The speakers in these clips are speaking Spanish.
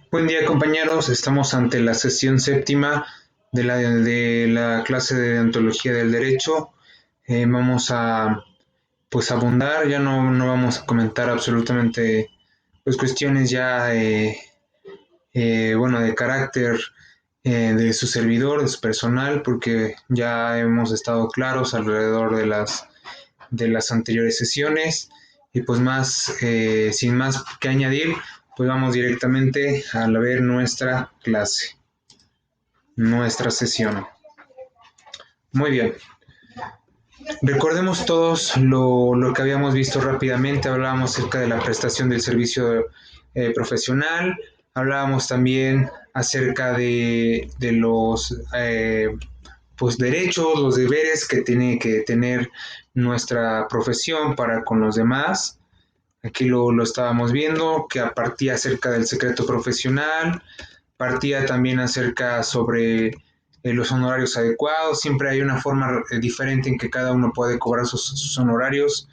Buen día, compañeros. Estamos ante la sesión séptima de la clase de Deontología del Derecho. Vamos a abundar, ya no vamos a comentar absolutamente pues cuestiones ya bueno, de carácter de su servidor, de su personal, porque ya hemos estado claros alrededor de las anteriores sesiones. Y pues sin más que añadir, pues vamos directamente a ver nuestra clase, nuestra sesión. Muy bien. Recordemos todos lo que habíamos visto rápidamente. Hablábamos acerca de la prestación del servicio profesional. Hablábamos también acerca de los pues derechos, los deberes que tiene que tener nuestra profesión para con los demás. Aquí lo estábamos viendo, que partía acerca del secreto profesional, partía también acerca sobre los honorarios adecuados. Siempre hay una forma diferente en que cada uno puede cobrar sus honorarios.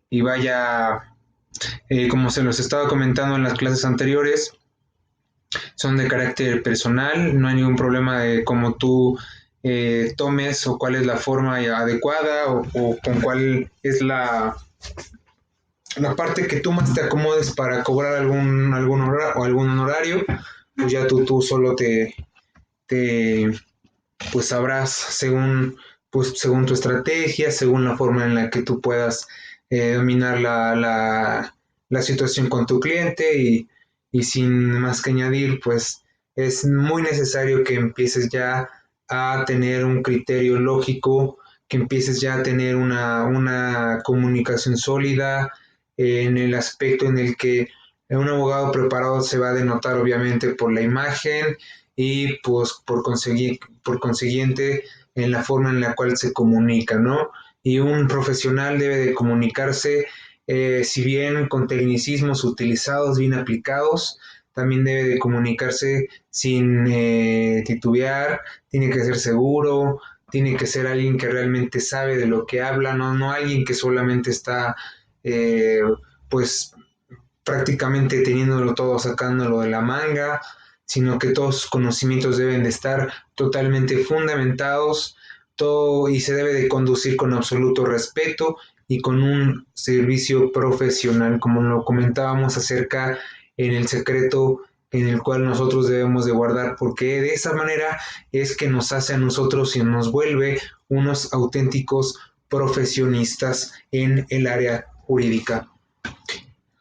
Y vaya, como se los estaba comentando en las clases anteriores, son de carácter personal, no hay ningún problema de cómo tú tomes o cuál es la forma adecuada o con cuál es la parte que tú más te acomodes para cobrar algún honorario, pues ya tú solo te pues sabrás según tu estrategia, según la forma en la que tú puedas dominar la situación con tu cliente y sin más que añadir, pues es muy necesario que empieces ya a tener un criterio lógico, que empieces ya a tener una comunicación sólida en el aspecto en el que un abogado preparado se va a denotar obviamente por la imagen y pues por consiguiente en la forma en la cual se comunica, ¿no? Y un profesional debe de comunicarse, si bien con tecnicismos utilizados, bien aplicados, también debe de comunicarse sin titubear, tiene que ser seguro, tiene que ser alguien que realmente sabe de lo que habla, no alguien que solamente está, eh, pues, prácticamente teniéndolo todo, sacándolo de la manga, sino que todos sus conocimientos deben de estar totalmente fundamentados, todo y se debe de conducir con absoluto respeto y con un servicio profesional, como lo comentábamos acerca en el secreto en el cual nosotros debemos de guardar, porque de esa manera es que nos hace a nosotros y nos vuelve unos auténticos profesionistas en el área jurídica.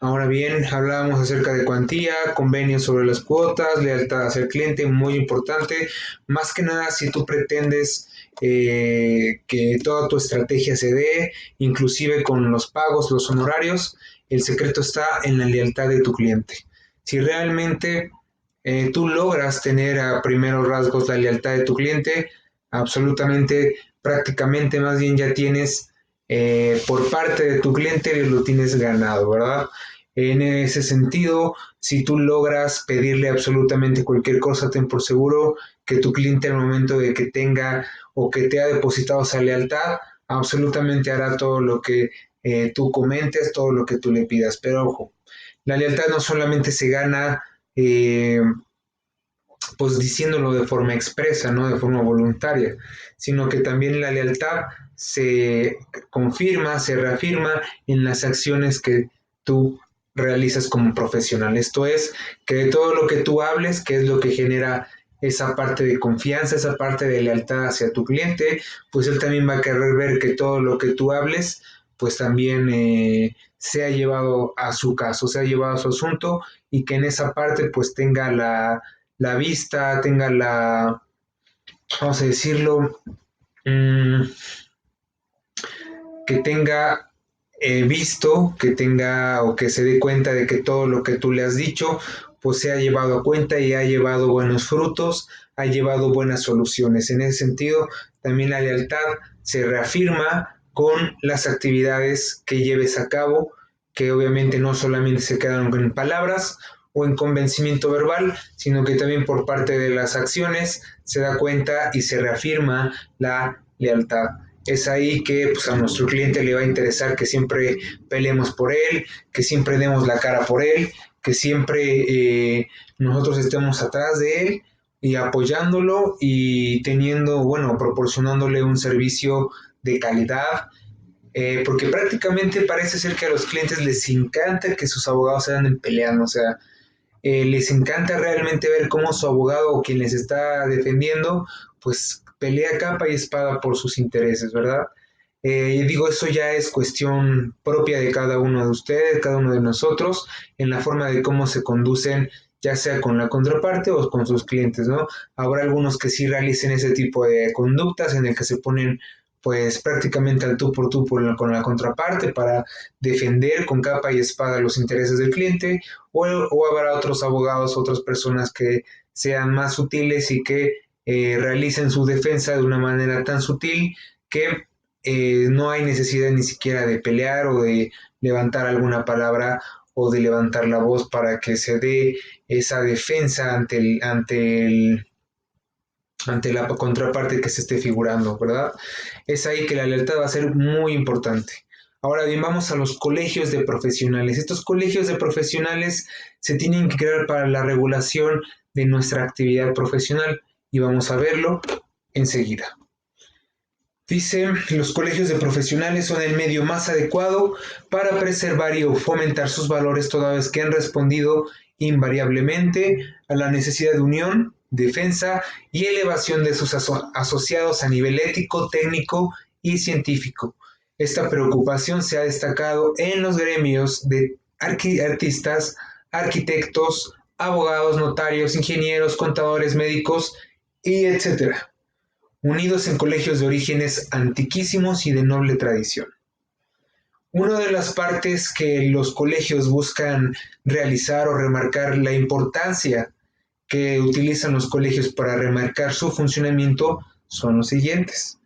Ahora bien, hablábamos acerca de cuantía, convenios sobre las cuotas, lealtad hacia el cliente, muy importante. Más que nada, si tú pretendes que toda tu estrategia se dé, inclusive con los pagos, los honorarios, el secreto está en la lealtad de tu cliente. Si realmente tú logras tener a primeros rasgos la lealtad de tu cliente, absolutamente, prácticamente más bien ya tienes por parte de tu cliente lo tienes ganado, ¿verdad? En ese sentido, si tú logras pedirle absolutamente cualquier cosa, ten por seguro que tu cliente al momento de que tenga o que te ha depositado esa lealtad, absolutamente hará todo lo que tú comentes, todo lo que tú le pidas. Pero ojo, la lealtad no solamente se gana eh, pues diciéndolo de forma expresa, no de forma voluntaria, sino que también la lealtad se confirma, se reafirma en las acciones que tú realizas como profesional. Esto es, que de todo lo que tú hables, que es lo que genera esa parte de confianza, esa parte de lealtad hacia tu cliente, pues él también va a querer ver que todo lo que tú hables, pues también se ha llevado a su caso, se ha llevado a su asunto y que en esa parte pues tenga la vista, tenga vamos a decirlo, mmm, que tenga visto, que tenga o que se dé cuenta de que todo lo que tú le has dicho, pues se ha llevado a cuenta y ha llevado buenos frutos, ha llevado buenas soluciones. En ese sentido, también la lealtad se reafirma con las actividades que lleves a cabo, que obviamente no solamente se quedan en palabras o en convencimiento verbal, sino que también por parte de las acciones se da cuenta y se reafirma la lealtad. Es ahí que pues, a nuestro cliente le va a interesar que siempre peleemos por él, que siempre demos la cara por él, que siempre nosotros estemos atrás de él y apoyándolo y teniendo, bueno, proporcionándole un servicio de calidad, porque prácticamente parece ser que a los clientes les encanta que sus abogados se anden peleando, o sea, les encanta realmente ver cómo su abogado o quien les está defendiendo, pues pelea capa y espada por sus intereses, ¿verdad? Y digo, eso ya es cuestión propia de cada uno de ustedes, cada uno de nosotros, en la forma de cómo se conducen, ya sea con la contraparte o con sus clientes, ¿no? Habrá algunos que sí realicen ese tipo de conductas en el que se ponen pues prácticamente al con la contraparte para defender con capa y espada los intereses del cliente, o habrá otros abogados, otras personas que sean más sutiles y que realicen su defensa de una manera tan sutil que no hay necesidad ni siquiera de pelear o de levantar alguna palabra o de levantar la voz para que se dé esa defensa ante la contraparte que se esté figurando, ¿verdad? Es ahí que la lealtad va a ser muy importante. Ahora bien, vamos a los colegios de profesionales. Estos colegios de profesionales se tienen que crear para la regulación de nuestra actividad profesional y vamos a verlo enseguida. Dice, los colegios de profesionales son el medio más adecuado para preservar y fomentar sus valores toda vez que han respondido invariablemente a la necesidad de unión, defensa y elevación de sus asociados a nivel ético, técnico y científico. Esta preocupación se ha destacado en los gremios de artistas, arquitectos, abogados, notarios, ingenieros, contadores, médicos y etcétera, unidos en colegios de orígenes antiquísimos y de noble tradición. Una de las partes que los colegios buscan realizar o remarcar la importancia que utilizan los colegios para remarcar su funcionamiento son los siguientes.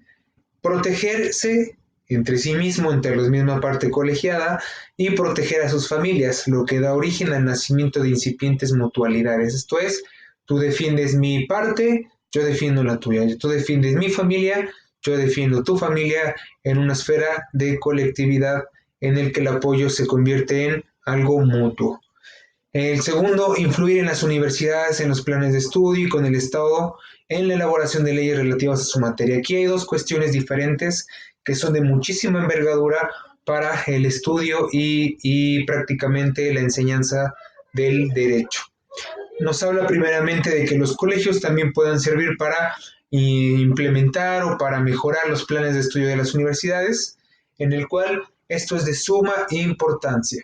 Protegerse entre sí mismo, entre la misma parte colegiada, y proteger a sus familias, lo que da origen al nacimiento de incipientes mutualidades. Esto es, tú defiendes mi parte, yo defiendo la tuya. Tú defiendes mi familia, yo defiendo tu familia en una esfera de colectividad en el que el apoyo se convierte en algo mutuo. El segundo, influir en las universidades, en los planes de estudio y con el Estado en la elaboración de leyes relativas a su materia. Aquí hay dos cuestiones diferentes que son de muchísima envergadura para el estudio y prácticamente la enseñanza del derecho. Nos habla primeramente de que los colegios también puedan servir para implementar o para mejorar los planes de estudio de las universidades, en el cual esto es de suma importancia,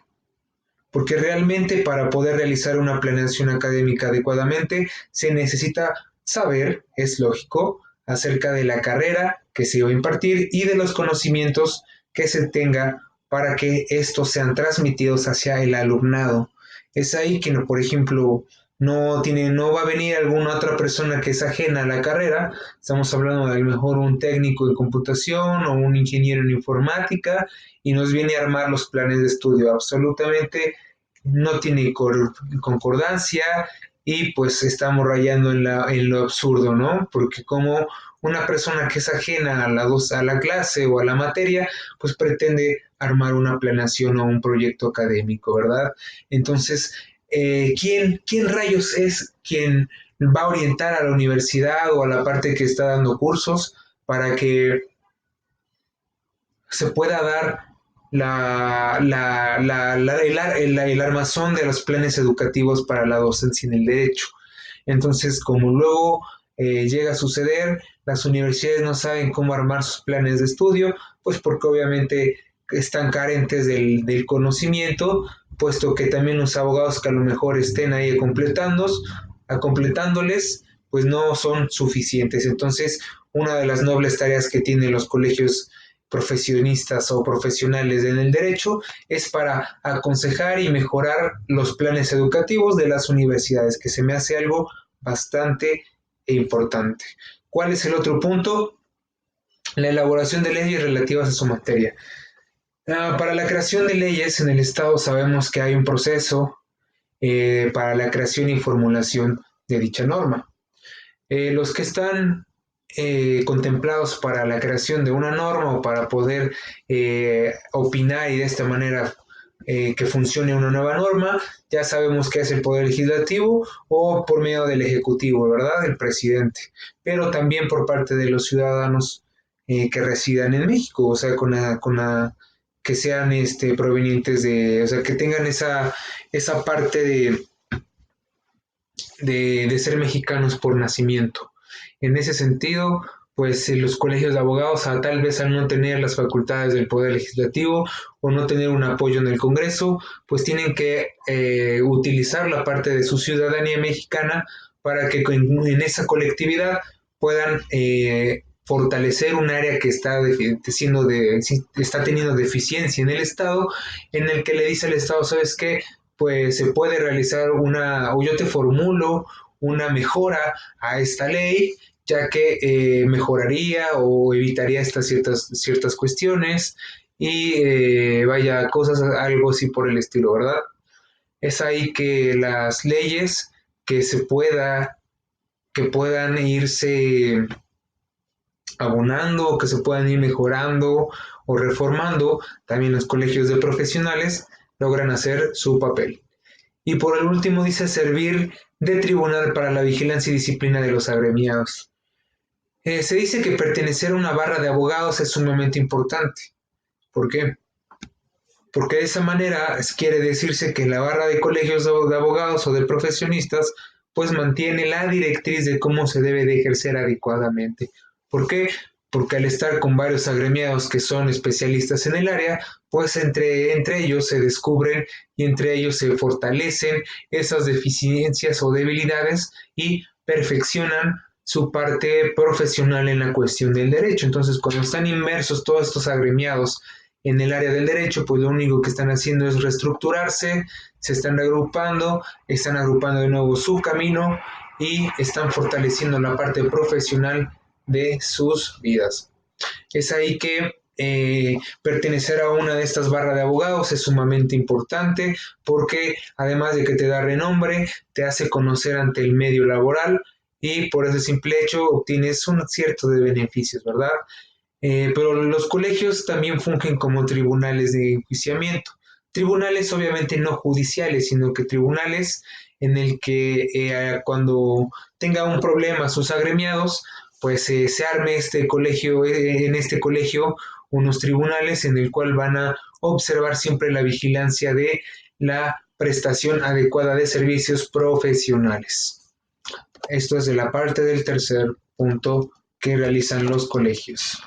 porque realmente para poder realizar una planeación académica adecuadamente se necesita saber, es lógico, acerca de la carrera que se va a impartir y de los conocimientos que se tenga para que estos sean transmitidos hacia el alumnado. Es ahí que, por ejemplo, no va a venir alguna otra persona que es ajena a la carrera. Estamos hablando de a lo mejor un técnico de computación o un ingeniero en informática y nos viene a armar los planes de estudio. Absolutamente no tiene concordancia y pues estamos rayando en lo absurdo, ¿no? Porque como una persona que es ajena a la clase o a la materia, pues pretende armar una planeación o un proyecto académico, ¿verdad? Entonces, ¿quién rayos es quien va a orientar a la universidad o a la parte que está dando cursos para que se pueda dar el armazón de los planes educativos para la docencia en el derecho? Entonces, como luego llega a suceder, las universidades no saben cómo armar sus planes de estudio, pues porque obviamente están carentes del conocimiento, puesto que también los abogados que a lo mejor estén ahí completándoles, pues no son suficientes. Entonces, una de las nobles tareas que tienen los colegios profesionistas o profesionales en el derecho es para aconsejar y mejorar los planes educativos de las universidades, que se me hace algo bastante importante. ¿Cuál es el otro punto? La elaboración de leyes relativas a su materia. Para la creación de leyes en el Estado sabemos que hay un proceso para la creación y formulación de dicha norma. Los que están contemplados para la creación de una norma o para poder opinar y de esta manera que funcione una nueva norma. Ya sabemos que es el Poder Legislativo o por medio del Ejecutivo, ¿verdad? El presidente, pero también por parte de los ciudadanos que residan en México, o sea, que sean provenientes o sea, que tengan esa parte de ser mexicanos por nacimiento. En ese sentido, pues los colegios de abogados, tal vez al no tener las facultades del Poder Legislativo o no tener un apoyo en el Congreso, pues tienen que utilizar la parte de su ciudadanía mexicana para que en esa colectividad puedan fortalecer un área que está teniendo deficiencia en el Estado, en el que le dice al Estado, ¿sabes qué? Pues se puede realizar o yo te formulo una mejora a esta ley, ya que mejoraría o evitaría estas ciertas cuestiones y vaya, cosas algo así por el estilo, ¿verdad? Es ahí que las leyes que que puedan irse abonando, que se puedan ir mejorando o reformando, también los colegios de profesionales logran hacer su papel. Y por el último dice servir de tribunal para la vigilancia y disciplina de los agremiados. Se dice que pertenecer a una barra de abogados es sumamente importante. ¿Por qué? Porque de esa manera quiere decirse que la barra de colegios de abogados o de profesionistas pues mantiene la directriz de cómo se debe de ejercer adecuadamente. ¿Por qué? Porque al estar con varios agremiados que son especialistas en el área, pues entre ellos se descubren y entre ellos se fortalecen esas deficiencias o debilidades y perfeccionan su parte profesional en la cuestión del derecho. Entonces, cuando están inmersos todos estos agremiados en el área del derecho, pues lo único que están haciendo es reestructurarse, se están agrupando de nuevo su camino y están fortaleciendo la parte profesional de sus vidas. Es ahí que pertenecer a una de estas barras de abogados es sumamente importante porque además de que te da renombre, te hace conocer ante el medio laboral y por ese simple hecho obtienes un cierto de beneficios, ¿verdad? Pero los colegios también fungen como tribunales de enjuiciamiento. Tribunales obviamente no judiciales, sino que tribunales en el que cuando tenga un problema sus agremiados, pues se arme en este colegio unos tribunales en el cual van a observar siempre la vigilancia de la prestación adecuada de servicios profesionales. Esto es de la parte del tercer punto que realizan los colegios.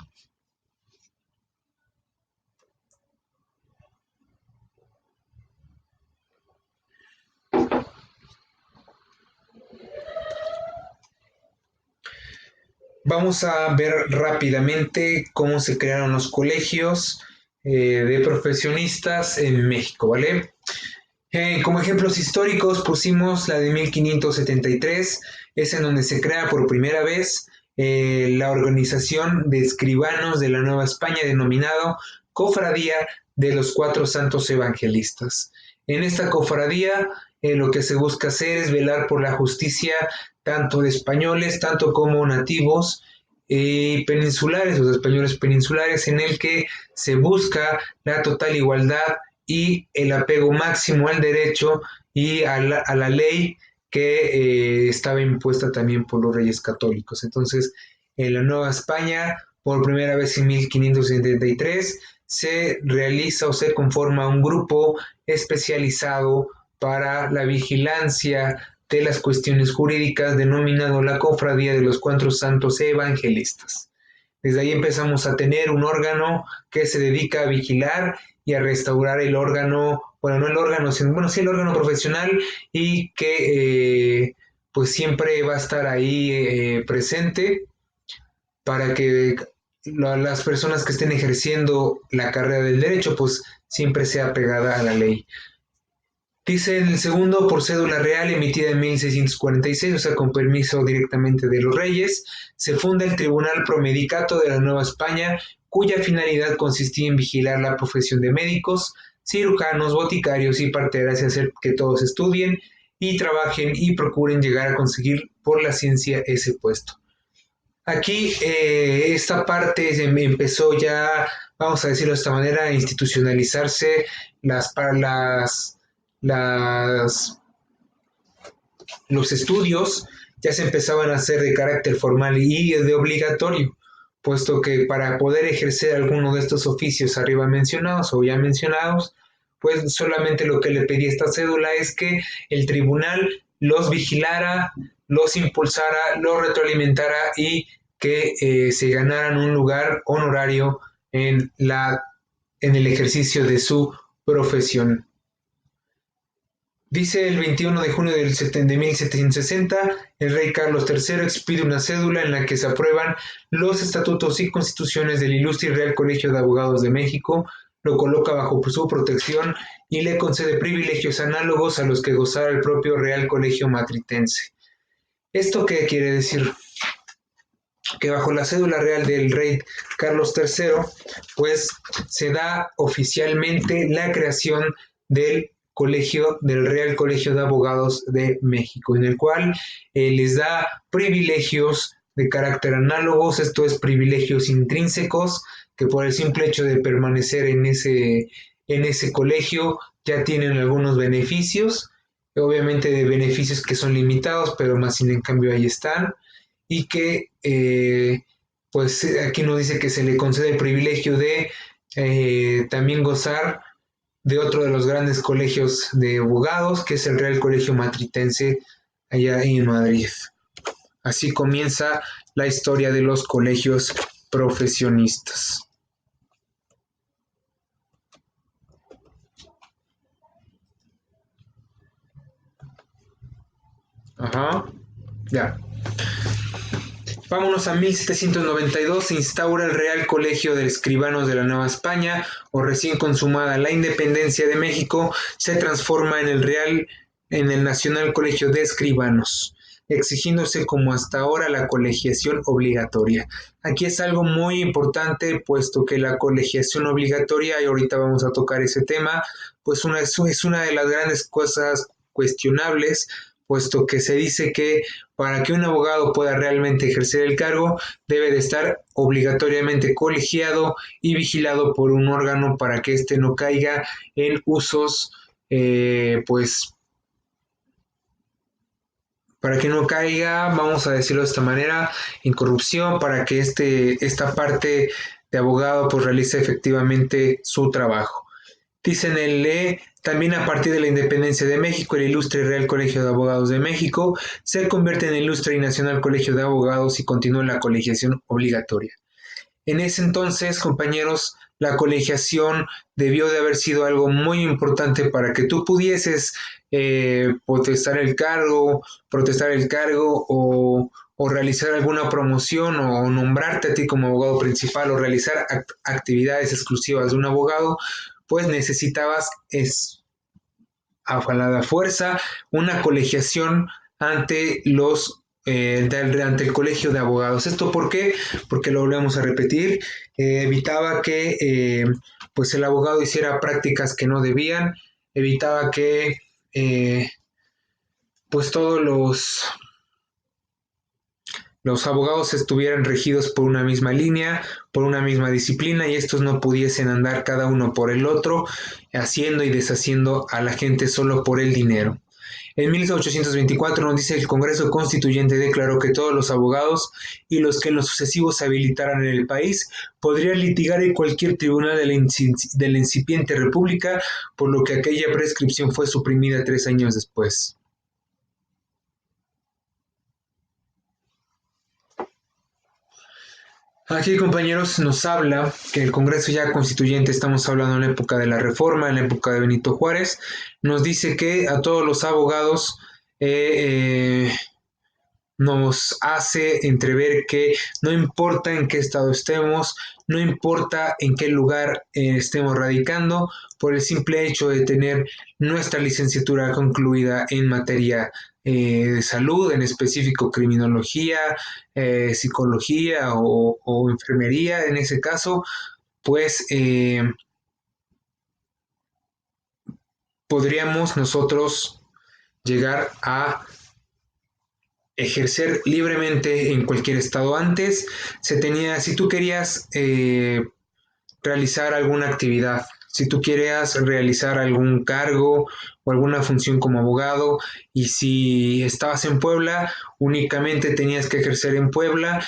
Vamos a ver rápidamente cómo se crearon los colegios de profesionistas en México, ¿vale? Como ejemplos históricos pusimos la de 1573, es en donde se crea por primera vez la organización de escribanos de la Nueva España denominado Cofradía de los Cuatro Santos Evangelistas. En esta cofradía lo que se busca hacer es velar por la justicia tanto de españoles, tanto como nativos peninsulares, los españoles peninsulares, en el que se busca la total igualdad y el apego máximo al derecho y a la ley que estaba impuesta también por los reyes católicos. Entonces, en la Nueva España, por primera vez en 1573, se realiza o se conforma un grupo especializado para la vigilancia de las cuestiones jurídicas denominado la Cofradía de los Cuatro Santos Evangelistas. Desde ahí empezamos a tener un órgano que se dedica a vigilar y a restaurar el órgano, bueno, no el órgano, sino, bueno, sí el órgano profesional y que pues siempre va a estar ahí presente para que las personas que estén ejerciendo la carrera del derecho pues siempre sea pegada a la ley. Dice en el segundo, por cédula real emitida en 1646, o sea, con permiso directamente de los reyes, se funda el Tribunal Promedicato de la Nueva España, cuya finalidad consistía en vigilar la profesión de médicos, cirujanos, boticarios y parteras y hacer que todos estudien y trabajen y procuren llegar a conseguir por la ciencia ese puesto. Aquí esta parte empezó ya, vamos a decirlo de esta manera, a institucionalizarse las, los estudios ya se empezaban a hacer de carácter formal y de obligatorio, puesto que para poder ejercer alguno de estos oficios arriba mencionados o ya mencionados, pues solamente lo que le pedía esta cédula es que el tribunal los vigilara, los impulsara, los retroalimentara y que se ganaran un lugar honorario en el ejercicio de su profesión. Dice el 21 de junio de 1760, el rey Carlos III expide una cédula en la que se aprueban los estatutos y constituciones del Ilustre y Real Colegio de Abogados de México, lo coloca bajo su protección y le concede privilegios análogos a los que gozara el propio Real Colegio Matritense. ¿Esto qué quiere decir? Que bajo la cédula real del rey Carlos III, pues se da oficialmente la creación del Real Colegio de Abogados de México, en el cual les da privilegios de carácter análogos, esto es privilegios intrínsecos, que por el simple hecho de permanecer en ese colegio ya tienen algunos beneficios, obviamente de beneficios que son limitados, pero más sin en cambio ahí están, y que pues aquí nos dice que se le concede el privilegio de también gozar de otro de los grandes colegios de abogados, que es el Real Colegio Matritense allá en Madrid. Así comienza la historia de los colegios profesionistas. Ajá, ya. Vámonos a 1792, se instaura el Real Colegio de Escribanos de la Nueva España, o recién consumada la independencia de México, se transforma en el Nacional Colegio de Escribanos, exigiéndose como hasta ahora la colegiación obligatoria. Aquí es algo muy importante, puesto que la colegiación obligatoria, y ahorita vamos a tocar ese tema, pues es una de las grandes cosas cuestionables, puesto que se dice que para que un abogado pueda realmente ejercer el cargo, debe de estar obligatoriamente colegiado y vigilado por un órgano para que éste no caiga en usos, pues, para que no caiga, vamos a decirlo de esta manera, en corrupción, para que esta parte de abogado pues realice efectivamente su trabajo. Dicen el E, también a partir de la independencia de México, el Ilustre Real Colegio de Abogados de México se convierte en el Ilustre y Nacional Colegio de Abogados y continúa la colegiación obligatoria. En ese entonces, compañeros, la colegiación debió de haber sido algo muy importante para que tú pudieses protestar el cargo o realizar alguna promoción o nombrarte a ti como abogado principal o realizar actividades exclusivas de un abogado, pues necesitabas a la fuerza una colegiación ante ante el colegio de abogados. ¿Esto por qué? Porque lo volvemos a repetir, evitaba que pues el abogado hiciera prácticas que no debían, evitaba que pues todos los abogados estuvieran regidos por una misma línea, por una misma disciplina y estos no pudiesen andar cada uno por el otro, haciendo y deshaciendo a la gente solo por el dinero. En 1824 nos dice el Congreso Constituyente declaró que todos los abogados y los que en lo sucesivo se habilitaran en el país podrían litigar en cualquier tribunal de la incipiente república, por lo que aquella prescripción fue suprimida 3 años después. Aquí, compañeros, nos habla que el Congreso ya constituyente, estamos hablando en la época de la Reforma, en la época de Benito Juárez, nos dice que a todos los abogados nos hace entrever que no importa en qué estado estemos, no importa en qué lugar estemos radicando, por el simple hecho de tener nuestra licenciatura concluida en materia de salud, en específico criminología, psicología o enfermería en ese caso, pues podríamos nosotros llegar a ejercer libremente en cualquier estado. Antes si tú querías realizar alguna actividad, si tú querías realizar algún cargo o alguna función como abogado, y si estabas en Puebla, únicamente tenías que ejercer en Puebla,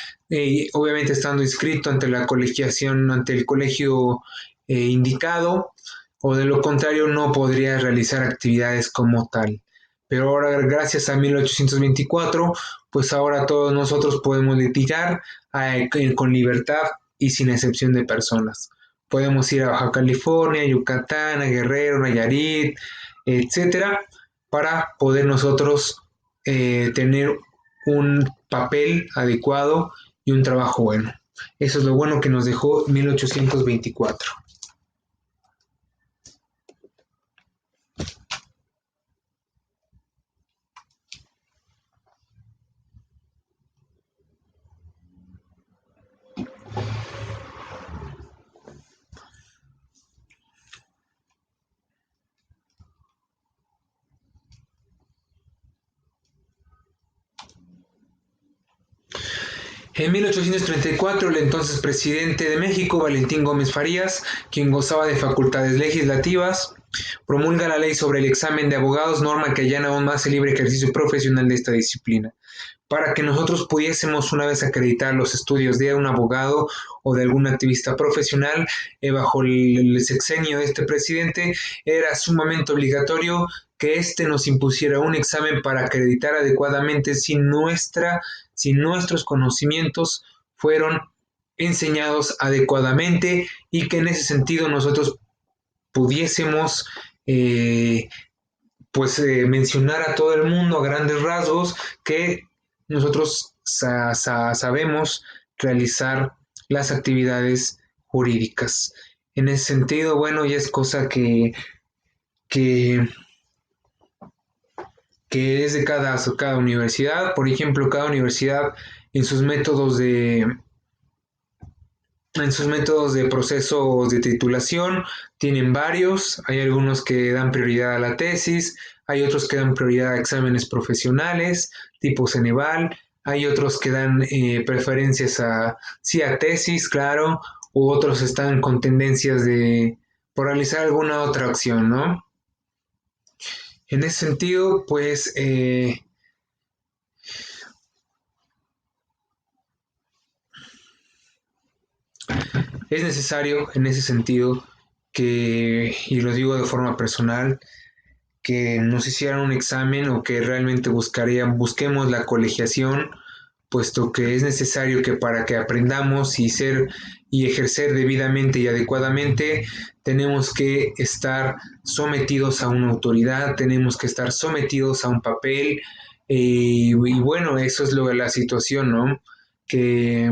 obviamente estando inscrito ante la colegiación, ante el colegio indicado, o de lo contrario no podrías realizar actividades como tal. Pero ahora, gracias a 1824, pues ahora todos nosotros podemos litigar con libertad y sin excepción de personas. Podemos ir a Baja California, Yucatán, a Guerrero, Nayarit, etcétera, para poder nosotros tener un papel adecuado y un trabajo bueno. Eso es lo bueno que nos dejó 1824. En 1834, el entonces presidente de México, Valentín Gómez Farías, quien gozaba de facultades legislativas, promulga la ley sobre el examen de abogados, norma que allana aún más el libre ejercicio profesional de esta disciplina. Para que nosotros pudiésemos una vez acreditar los estudios de un abogado o de algún activista profesional bajo el sexenio de este presidente, era sumamente obligatorio que éste nos impusiera un examen para acreditar adecuadamente si nuestros conocimientos fueron enseñados adecuadamente, y que en ese sentido nosotros pudiésemos mencionar a todo el mundo a grandes rasgos que nosotros sabemos realizar las actividades jurídicas. En ese sentido, bueno, ya es cosa que, que es de cada universidad. Por ejemplo, cada universidad en sus métodos de, en sus métodos de proceso de titulación tienen varios. Hay algunos que dan prioridad a la tesis, hay otros que dan prioridad a exámenes profesionales tipo Ceneval, hay otros que dan preferencias sí, a tesis, claro, u otros están con tendencias por realizar alguna otra opción, ¿no? En ese sentido, pues es necesario en ese sentido y lo digo de forma personal, que nos hicieran un examen, o que realmente busquemos la colegiación, puesto que es necesario que para que aprendamos y ejercer debidamente y adecuadamente, tenemos que estar sometidos a una autoridad, tenemos que estar sometidos a un papel, y bueno, eso es lo de la situación, ¿no? Que,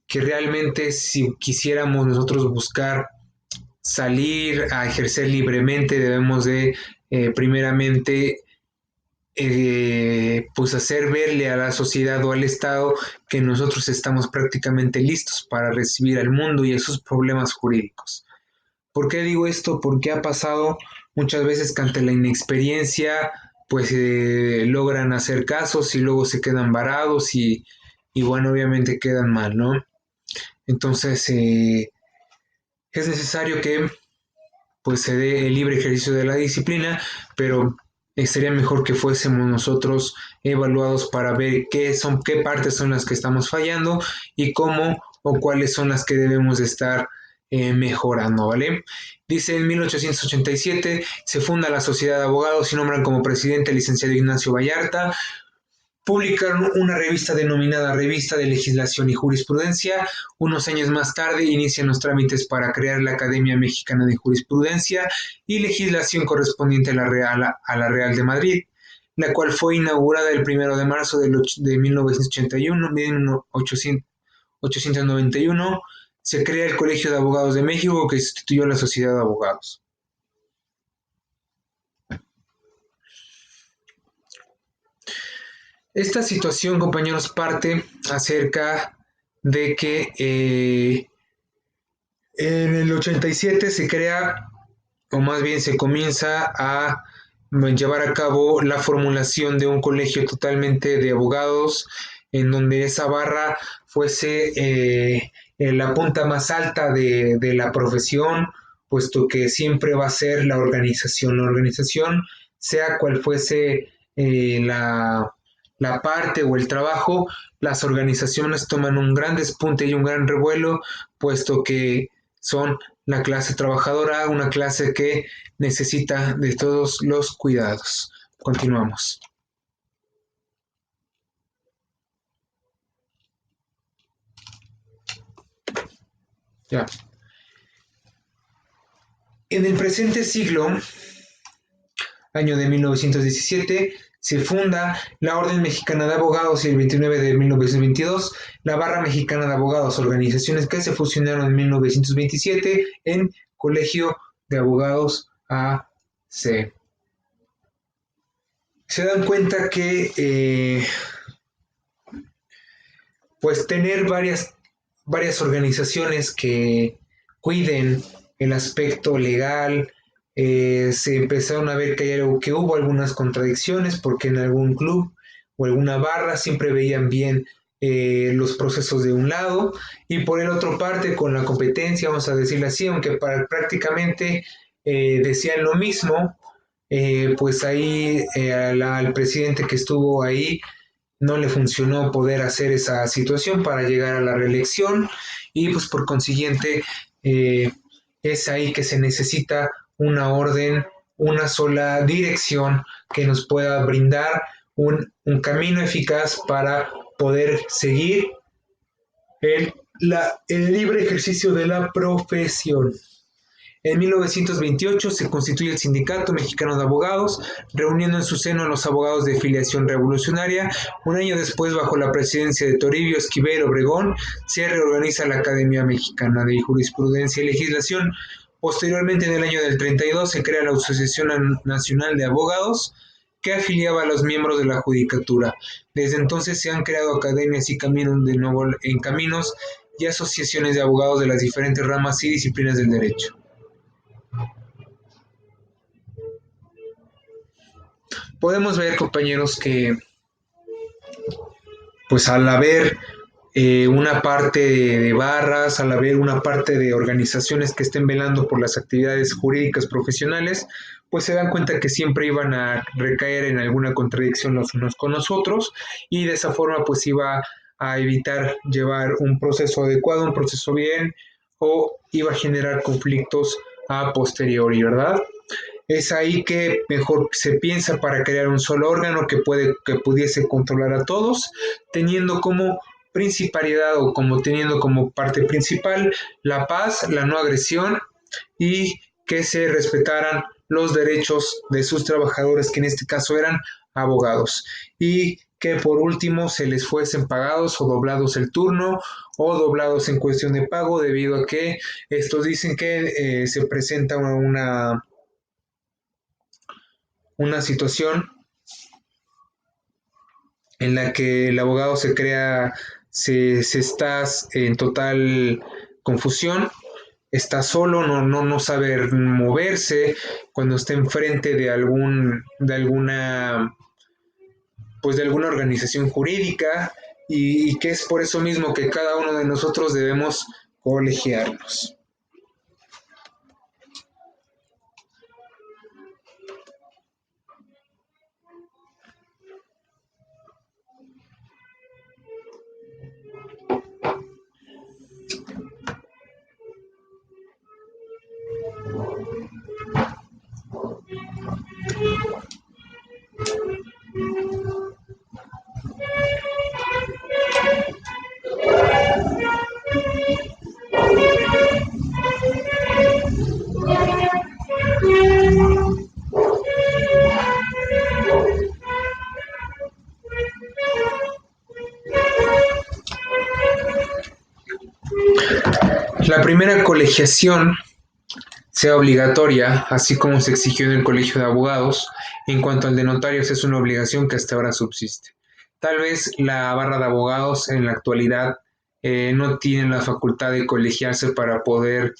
que realmente si quisiéramos nosotros buscar salir a ejercer libremente, debemos de primeramente pues hacer verle a la sociedad o al Estado que nosotros estamos prácticamente listos para recibir al mundo y a sus problemas jurídicos. ¿Por qué digo esto? Porque ha pasado muchas veces que ante la inexperiencia pues logran hacer casos y luego se quedan varados y bueno, obviamente quedan mal, ¿no? Entonces es necesario que pues se dé el libre ejercicio de la disciplina, pero sería mejor que fuésemos nosotros evaluados para ver qué partes son las que estamos fallando y cómo o cuáles son las que debemos de estar mejorando, ¿vale? Dice en 1887 se funda la Sociedad de Abogados y nombran como presidente al licenciado Ignacio Vallarta. Publicaron una revista denominada Revista de Legislación y Jurisprudencia. Unos años más tarde inician los trámites para crear la Academia Mexicana de Jurisprudencia y Legislación correspondiente a la Real de Madrid, la cual fue inaugurada el 1 de marzo de 1981, 1891. Se crea el Colegio de Abogados de México, que sustituyó a la Sociedad de Abogados. Esta situación, compañeros, parte acerca de que en el 87 se crea, o más bien se comienza a llevar a cabo la formulación de un colegio totalmente de abogados, en donde esa barra fuese en la punta más alta de la profesión, puesto que siempre va a ser la organización. La organización, sea cual fuese la parte o el trabajo, las organizaciones toman un gran despunte y un gran revuelo, puesto que son la clase trabajadora, una clase que necesita de todos los cuidados. Continuamos. Ya. En el presente siglo, año de 1917, se funda la Orden Mexicana de Abogados y el 29 de 1922 la Barra Mexicana de Abogados, organizaciones que se fusionaron en 1927 en Colegio de Abogados AC. Se dan cuenta que pues tener varias organizaciones que cuiden el aspecto legal, se empezaron a ver que hubo algunas contradicciones porque en algún club o alguna barra siempre veían bien los procesos de un lado y por el otro parte con la competencia, vamos a decirlo así, aunque prácticamente decían lo mismo, pues ahí al presidente que estuvo ahí no le funcionó poder hacer esa situación para llegar a la reelección y pues por consiguiente eh, es ahí que se necesita una orden, una sola dirección que nos pueda brindar un camino eficaz para poder seguir el libre ejercicio de la profesión. En 1928 se constituye el Sindicato Mexicano de Abogados, reuniendo en su seno a los abogados de filiación revolucionaria. Un año después, bajo la presidencia de Toribio Esquivel Obregón, se reorganiza la Academia Mexicana de Jurisprudencia y Legislación. Posteriormente, en el año del 32, se crea la Asociación Nacional de Abogados, que afiliaba a los miembros de la judicatura. Desde entonces se han creado academias y caminos de nuevo en caminos y asociaciones de abogados de las diferentes ramas y disciplinas del derecho. Podemos ver, compañeros, que pues al haber una parte de barras, al haber una parte de organizaciones que estén velando por las actividades jurídicas profesionales, pues se dan cuenta que siempre iban a recaer en alguna contradicción los unos con los otros y de esa forma pues iba a evitar llevar un proceso adecuado, un proceso bien o iba a generar conflictos a posteriori, ¿verdad? Es ahí que mejor se piensa para crear un solo órgano que pudiese controlar a todos, teniendo como principalidad o como teniendo como parte principal la paz, la no agresión y que se respetaran los derechos de sus trabajadores, que en este caso eran abogados, y que por último se les fuesen pagados o doblados el turno o doblados en cuestión de pago, debido a que estos dicen que se presenta una situación en la que el abogado se está en total confusión, está solo, no sabe moverse cuando está enfrente de alguna organización jurídica y que es por eso mismo que cada uno de nosotros debemos colegiarnos. La primera colegiación sea obligatoria, así como se exigió en el Colegio de Abogados. En cuanto al de notarios, es una obligación que hasta ahora subsiste. Tal vez la barra de abogados en la actualidad no tiene la facultad de colegiarse para poder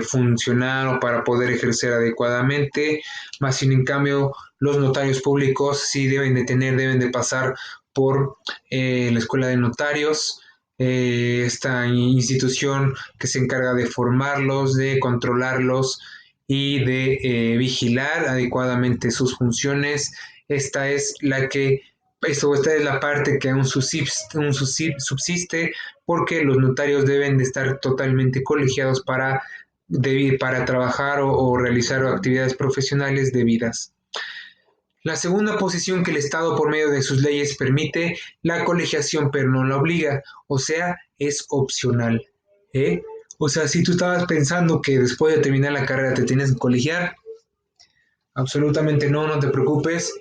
funcionar o para poder ejercer adecuadamente, más sin en cambio los notarios públicos sí deben de pasar por la escuela de notarios, esta institución que se encarga de formarlos, de controlarlos y de vigilar adecuadamente sus funciones. Esta es la que esta es la parte que aún subsiste porque los notarios deben de estar totalmente colegiados para trabajar o realizar actividades profesionales debidas. La segunda posición que el Estado por medio de sus leyes permite la colegiación pero no la obliga, o sea, es opcional. ¿eh? O sea, si tú estabas pensando que después de terminar la carrera te tienes que colegiar, absolutamente no, no te preocupes,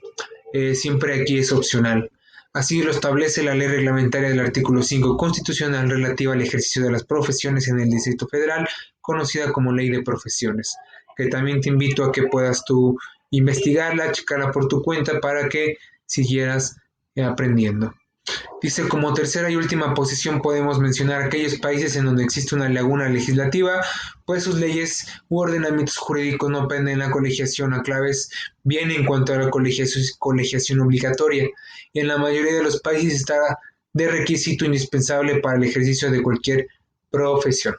siempre aquí es opcional. Así lo establece la ley reglamentaria del artículo 5 constitucional relativa al ejercicio de las profesiones en el Distrito Federal, conocida como Ley de Profesiones, que también te invito a que puedas tú investigarla, checarla por tu cuenta para que siguieras aprendiendo. Dice, como tercera y última posición podemos mencionar aquellos países en donde existe una laguna legislativa, pues sus leyes u ordenamientos jurídicos no penden la colegiación a claves bien en cuanto a la colegiación obligatoria. Y en la mayoría de los países está de requisito indispensable para el ejercicio de cualquier profesión.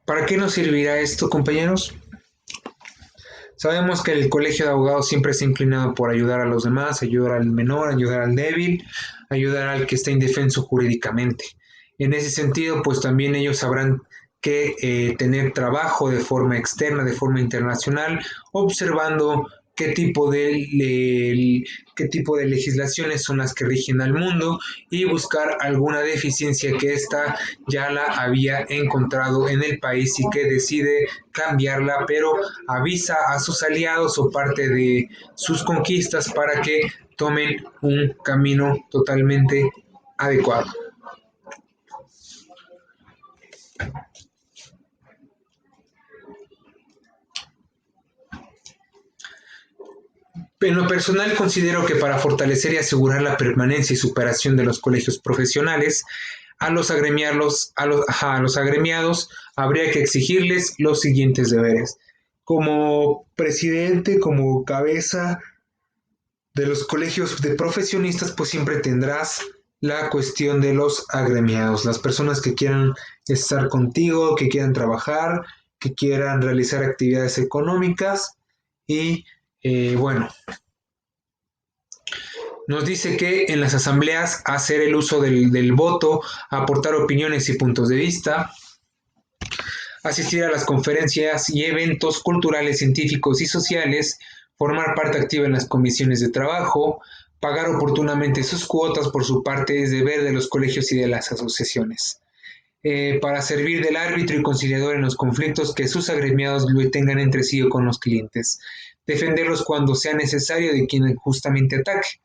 ¿Para qué nos servirá esto, compañeros? Sabemos que el colegio de abogados siempre se ha inclinado por ayudar a los demás, ayudar al menor, ayudar al débil, ayudar al que está indefenso jurídicamente. En ese sentido, pues también ellos sabrán que tener trabajo de forma externa, de forma internacional, observando qué tipo de legislaciones son las que rigen al mundo y buscar alguna deficiencia que ésta ya la había encontrado en el país y que decide cambiarla, pero avisa a sus aliados o parte de sus conquistas para que tomen un camino totalmente adecuado. En lo personal considero que para fortalecer y asegurar la permanencia y superación de los colegios profesionales, a los agremiados habría que exigirles los siguientes deberes. Como presidente, como cabeza de los colegios de profesionistas, pues siempre tendrás la cuestión de los agremiados, las personas que quieran estar contigo, que quieran trabajar, que quieran realizar actividades económicas y bueno, nos dice que en las asambleas hacer el uso del voto, aportar opiniones y puntos de vista, asistir a las conferencias y eventos culturales, científicos y sociales, formar parte activa en las comisiones de trabajo, pagar oportunamente sus cuotas por su parte es deber de los colegios y de las asociaciones. Para servir del árbitro y conciliador en los conflictos que sus agremiados lo tengan entre sí o con los clientes, defenderlos cuando sea necesario de quien justamente ataque,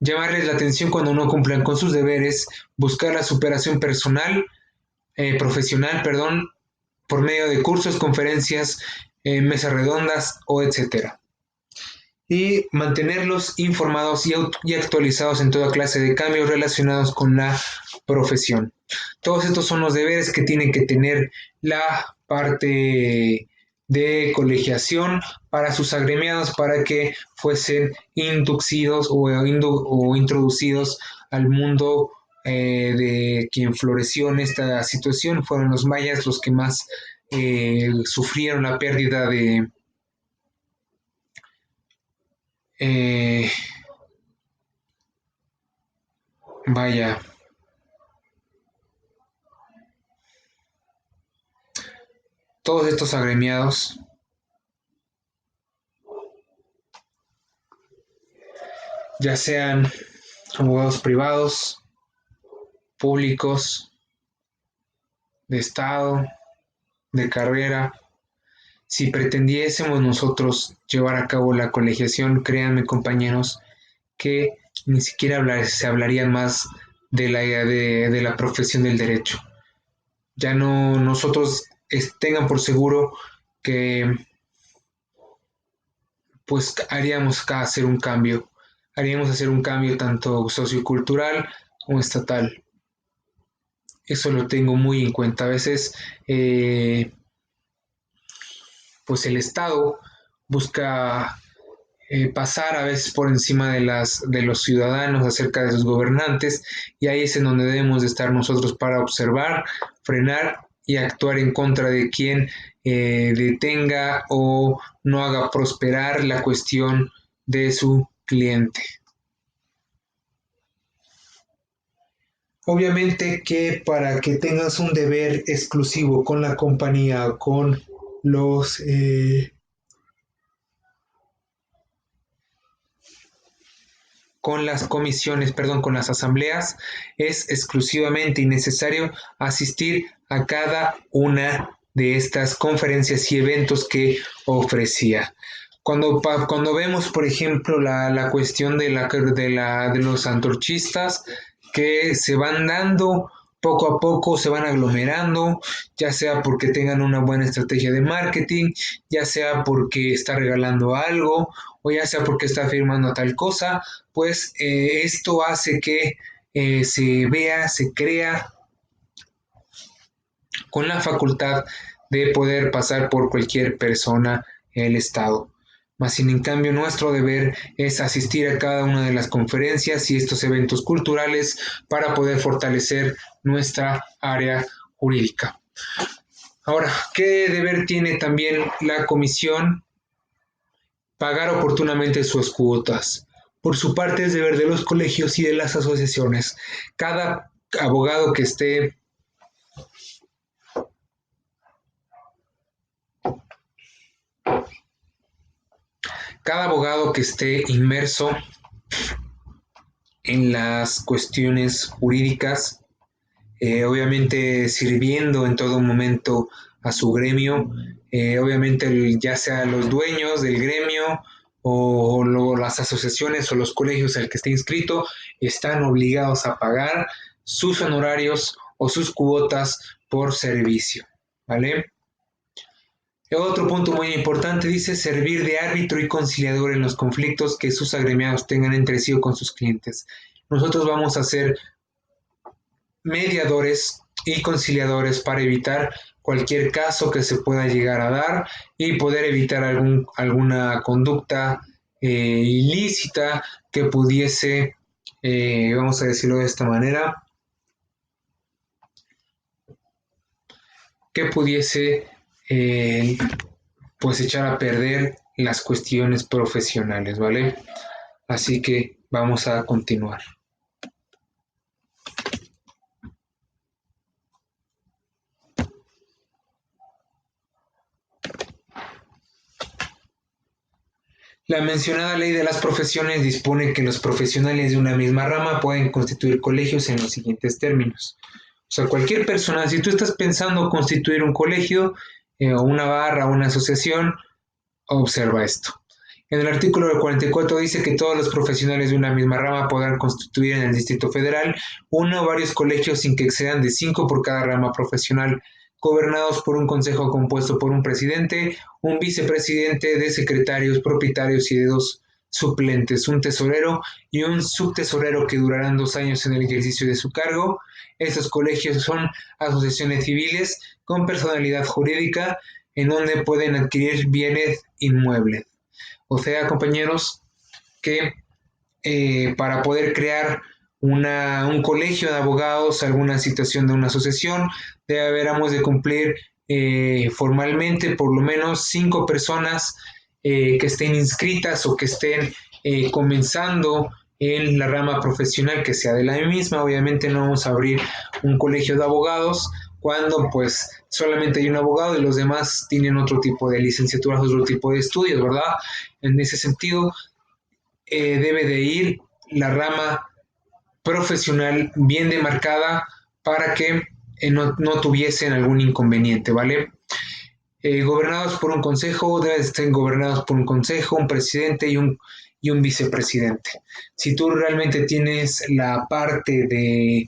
llamarles la atención cuando no cumplan con sus deberes, buscar la superación profesional, perdón, por medio de cursos, conferencias, mesas redondas o etcétera. Y mantenerlos informados y actualizados en toda clase de cambios relacionados con la profesión. Todos estos son los deberes que tienen que tener la parte de colegiación para sus agremiados para que fuesen inducidos o introducidos al mundo de quien floreció en esta situación. Fueron los mayas los que más sufrieron la pérdida de eh, vaya, todos estos agremiados, ya sean abogados privados, públicos, de Estado, de carrera, si pretendiésemos nosotros llevar a cabo la colegiación, créanme compañeros, que ni siquiera se hablaría más de la profesión del derecho. Ya no nosotros tengan por seguro que pues haríamos hacer un cambio. haríamos hacer un cambio tanto sociocultural como estatal. Eso lo tengo muy en cuenta. A veces, pues el Estado busca pasar a veces por encima de los ciudadanos acerca de sus gobernantes, y ahí es en donde debemos de estar nosotros para observar, frenar y actuar en contra de quien detenga o no haga prosperar la cuestión de su cliente. Obviamente que para que tengas un deber exclusivo con la compañía, con los con las comisiones, perdón, con las asambleas, es exclusivamente innecesario asistir a cada una de estas conferencias y eventos que ofrecía. Cuando vemos, por ejemplo, la cuestión de los antorchistas que se van dando poco a poco, se van aglomerando, ya sea porque tengan una buena estrategia de marketing, ya sea porque está regalando algo, o ya sea porque está firmando tal cosa, pues esto hace que se vea, se crea con la facultad de poder pasar por cualquier persona en el Estado. Mas sin en cambio nuestro deber es asistir a cada una de las conferencias y estos eventos culturales para poder fortalecer nuestra área jurídica. Ahora, ¿qué deber tiene también la comisión? Pagar oportunamente sus cuotas. Por su parte es deber de los colegios y de las asociaciones. Cada abogado que esté cada abogado que esté inmerso en las cuestiones jurídicas, obviamente sirviendo en todo momento a su gremio, obviamente ya sea los dueños del gremio o las asociaciones o los colegios al que esté inscrito, están obligados a pagar sus honorarios o sus cuotas por servicio, ¿vale? Otro punto muy importante dice servir de árbitro y conciliador en los conflictos que sus agremiados tengan entre sí o con sus clientes. Nosotros vamos a ser mediadores y conciliadores para evitar cualquier caso que se pueda llegar a dar y poder evitar alguna conducta ilícita que pudiese, vamos a decirlo de esta manera, que pudiese pues echar a perder las cuestiones profesionales, ¿vale? Así que vamos a continuar. La mencionada ley de las profesiones dispone que los profesionales de una misma rama pueden constituir colegios en los siguientes términos. O sea, cualquier persona, si tú estás pensando constituir un colegio o una barra o una asociación, observa esto. En el artículo 44 dice que todos los profesionales de una misma rama podrán constituir en el Distrito Federal uno o varios colegios sin que excedan de 5 por cada rama profesional, gobernados por un consejo compuesto por un presidente, un vicepresidente, de secretarios, propietarios y de 2 suplentes, un tesorero y un subtesorero que durarán 2 años en el ejercicio de su cargo. Estos colegios son asociaciones civiles con personalidad jurídica en donde pueden adquirir bienes inmuebles. O sea, compañeros, que para poder crear un colegio de abogados, alguna situación de una asociación, deberíamos de cumplir formalmente por lo menos 5 personas que estén inscritas o que estén comenzando en la rama profesional que sea de la misma. Obviamente no vamos a abrir un colegio de abogados cuando pues solamente hay un abogado y los demás tienen otro tipo de licenciaturas, otro tipo de estudios, ¿verdad? En ese sentido, debe de ir la rama profesional bien demarcada para que no tuviesen algún inconveniente, ¿vale? Gobernados por un consejo, deben estar gobernados por un consejo, un presidente y un vicepresidente. Si tú realmente tienes la parte de,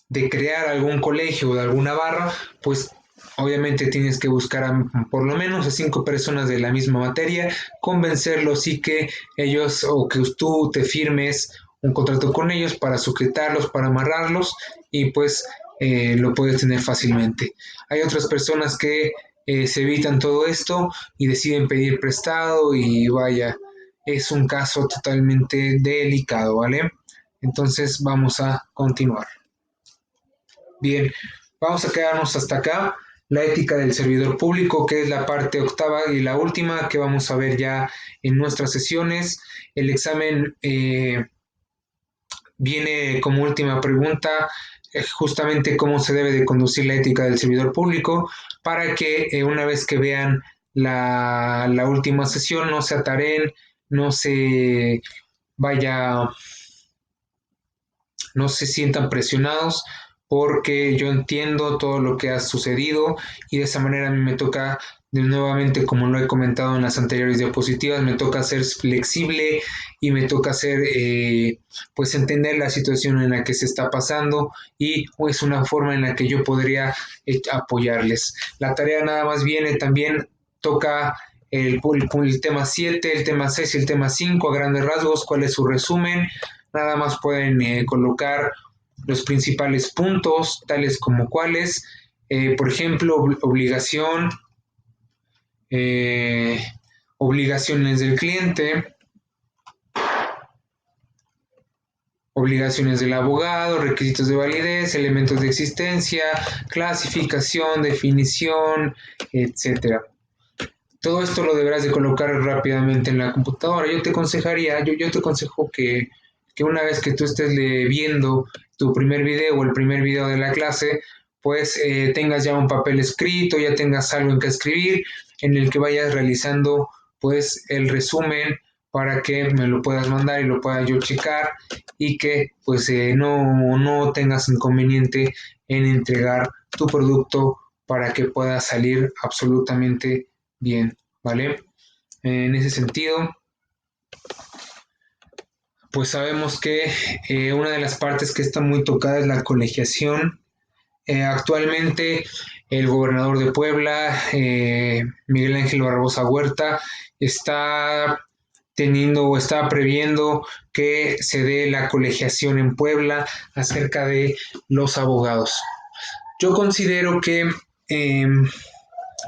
de crear algún colegio o de alguna barra, pues Obviamente tienes que buscar por lo menos a 5 personas de la misma materia, convencerlos y que ellos o que tú te firmes un contrato con ellos para sujetarlos, para amarrarlos y pues lo puedes tener fácilmente. Hay otras personas que se evitan todo esto y deciden pedir prestado y vaya, es un caso totalmente delicado, ¿vale? Entonces vamos a continuar. Bien, vamos a quedarnos hasta acá. La ética del servidor público, que es la parte octava y la última que vamos a ver ya en nuestras sesiones. El examen viene como última pregunta justamente cómo se debe de conducir la ética del servidor público para que una vez que vean la última sesión no se ataren, no se vaya no se sientan presionados porque yo entiendo todo lo que ha sucedido y de esa manera a mí me toca, de nuevamente, como lo he comentado en las anteriores diapositivas, me toca ser flexible y me toca ser, pues entender la situación en la que se está pasando y es una forma en la que yo podría apoyarles. La tarea nada más viene también, toca el tema 7, el tema 6 y el tema 5 a grandes rasgos, cuál es su resumen. Nada más pueden colocar los principales puntos, tales como cuáles, por ejemplo, eh, obligaciones del cliente, obligaciones del abogado, requisitos de validez, elementos de existencia, clasificación, definición, etcétera. Todo esto lo deberás de colocar rápidamente en la computadora. Yo te aconsejo que una vez que tú estés viendo tu primer video o el primer video de la clase, pues tengas ya un papel escrito, ya tengas algo en que escribir, en el que vayas realizando pues el resumen para que me lo puedas mandar y lo pueda yo checar y que pues no tengas inconveniente en entregar tu producto para que pueda salir absolutamente bien, ¿vale? En ese sentido, pues sabemos que una de las partes que está muy tocada es la colegiación. Actualmente el gobernador de Puebla, Miguel Ángel Barbosa Huerta, está teniendo o está previendo que se dé la colegiación en Puebla acerca de los abogados. Yo considero que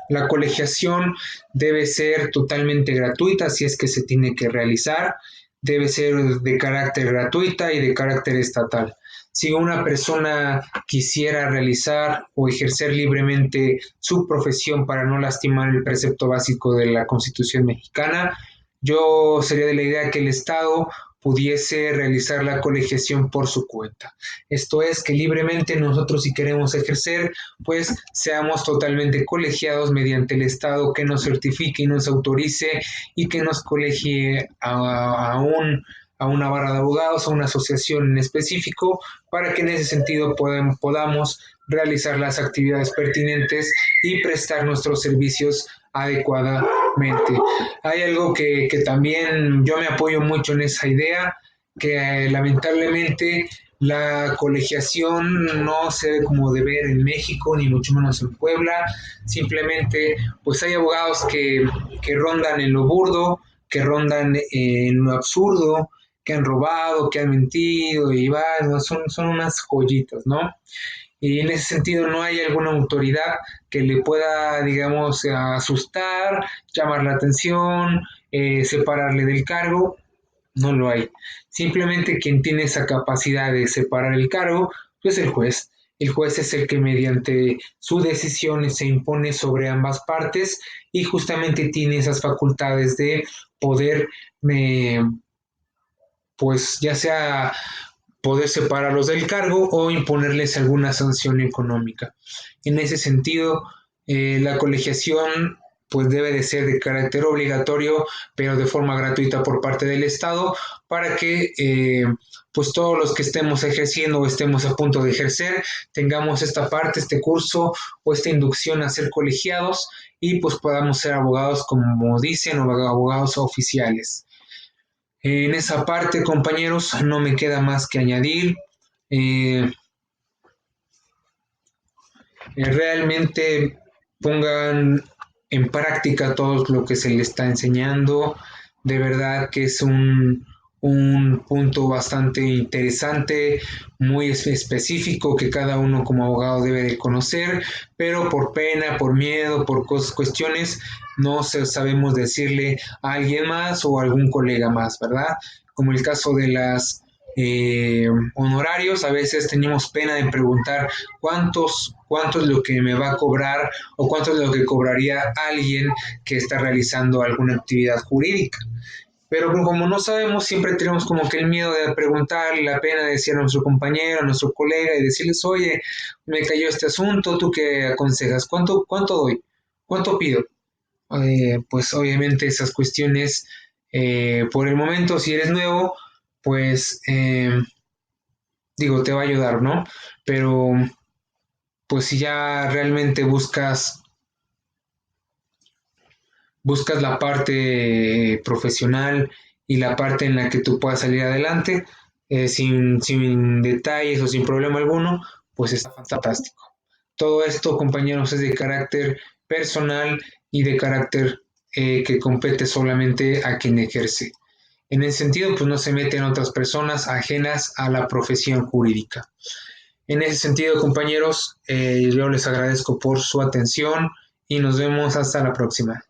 la colegiación debe ser totalmente gratuita si es que se tiene que realizar, debe ser de carácter gratuita y de carácter estatal. Si una persona quisiera realizar o ejercer libremente su profesión para no lastimar el precepto básico de la Constitución mexicana, yo sería de la idea que el Estado pudiese realizar la colegiación por su cuenta. Esto es que libremente nosotros si queremos ejercer, pues seamos totalmente colegiados mediante el Estado que nos certifique y nos autorice y que nos colegie a una barra de abogados, a una asociación en específico, para que en ese sentido podamos realizar las actividades pertinentes y prestar nuestros servicios adecuadamente. Hay algo que también yo me apoyo mucho en esa idea, que lamentablemente la colegiación no se ve como deber en México, ni mucho menos en Puebla. Simplemente, pues hay abogados que rondan en lo burdo, que rondan en lo absurdo, que han robado, que han mentido, y bueno, son unas joyitas, ¿no? Y en ese sentido no hay alguna autoridad que le pueda, digamos, asustar, llamar la atención, separarle del cargo, no lo hay. Simplemente quien tiene esa capacidad de separar el cargo, pues el juez. El juez es el que mediante su decisión se impone sobre ambas partes y justamente tiene esas facultades de poder, eh, pues ya sea poder separarlos del cargo o imponerles alguna sanción económica. En ese sentido, la colegiación pues debe de ser de carácter obligatorio, pero de forma gratuita por parte del Estado, para que pues todos los que estemos ejerciendo o estemos a punto de ejercer, tengamos esta parte, este curso o esta inducción a ser colegiados y pues podamos ser abogados como dicen o abogados oficiales. En esa parte, compañeros, no me queda más que añadir. Eh, realmente pongan en práctica todo lo que se les está enseñando. De verdad que es un punto bastante interesante, muy específico que cada uno como abogado debe de conocer, pero por pena, por miedo, por cuestiones, no sabemos decirle a alguien más o a algún colega más, ¿verdad? Como el caso de las honorarios, a veces tenemos pena de preguntar cuánto es lo que me va a cobrar o cuánto es lo que cobraría alguien que está realizando alguna actividad jurídica. Pero como no sabemos, siempre tenemos como que el miedo de preguntar, la pena de decir a nuestro compañero, a nuestro colega y decirles, oye, me cayó este asunto, ¿tú qué aconsejas? ¿Cuánto doy? ¿Cuánto pido? Pues obviamente esas cuestiones, por el momento, si eres nuevo, pues digo, te va a ayudar, ¿no? Pero pues si ya realmente buscas la parte profesional y la parte en la que tú puedas salir adelante sin detalles o sin problema alguno, pues está fantástico. Todo esto, compañeros, es de carácter personal y de carácter que compete solamente a quien ejerce. En ese sentido, pues no se meten otras personas ajenas a la profesión jurídica. En ese sentido, compañeros, yo les agradezco por su atención y nos vemos hasta la próxima.